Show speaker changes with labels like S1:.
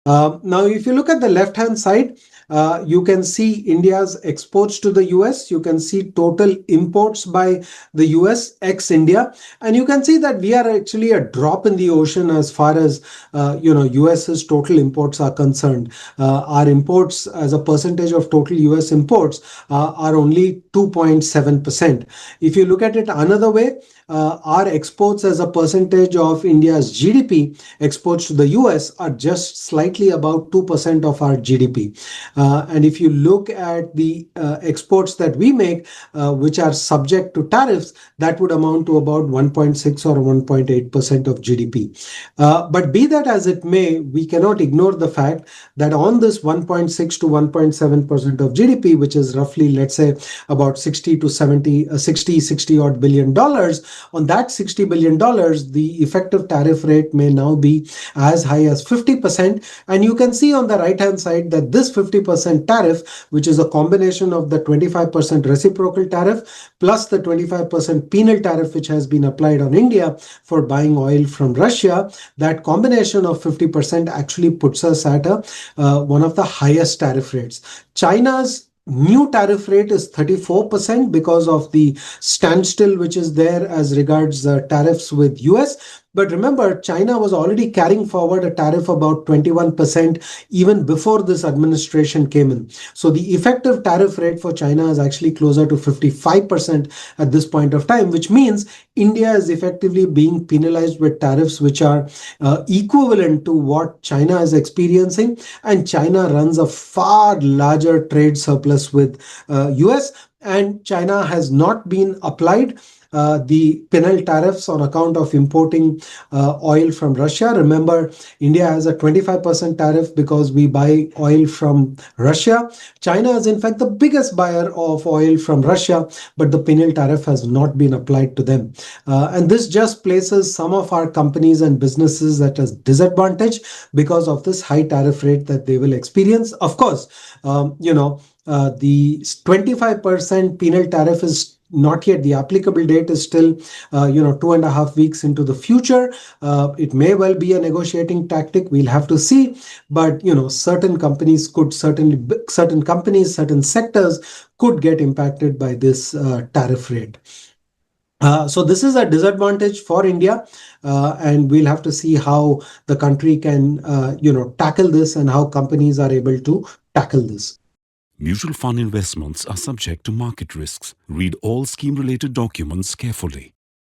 S1: Now, if you look at the left-hand side, you can see India's exports to the US. You can see total imports by the US ex India, and you can see that we are actually a drop in the ocean as far as US's total imports are concerned. Our imports as a percentage of total US imports are only 2.7%. If you look at it another way, our exports as a percentage of India's GDP, exports to the US are just slightly about 2% of our GDP. And if you look at the exports that we make, which are subject to tariffs, that would amount to about 1.6 or 1.8% of GDP. But be that as it may, we cannot ignore the fact that on this 1.6 to 1.7% of GDP, which is roughly, let's say, about 60 to 70, 60 odd billion dollars, on that $60 billion, the effective tariff rate may now be as high as 50%. And you can see on the right-hand side that this 50% tariff, which is a combination of the 25% reciprocal tariff plus the 25% penal tariff, which has been applied on India for buying oil from Russia, that combination of 50% actually puts us at one of the highest tariff rates. China's new tariff rate is 34% because of the standstill which is there as regards tariffs with US. But remember, China was already carrying forward a tariff about 21% even before this administration came in. So the effective tariff rate for China is actually closer to 55% at this point of time, which means India is effectively being penalized with tariffs which are equivalent to what China is experiencing. And China runs a far larger trade surplus with US, and China has not been applied the penal tariffs on account of importing oil from Russia. Remember, India has a 25% tariff because we buy oil from Russia. China is in fact the biggest buyer of oil from Russia, but the penal tariff has not been applied to them. And this just places some of our companies and businesses at a disadvantage because of this high tariff rate that they will experience. Of course, the 25% penal tariff is not yet, the applicable date is still 2.5 weeks into the future. It may well be a negotiating tactic, we'll have to see. But certain companies, certain sectors could get impacted by this tariff rate. So this is a disadvantage for India, and we'll have to see how the country can tackle this and how companies are able to tackle this.
S2: Mutual fund investments are subject to market risks. Read all scheme-related documents carefully.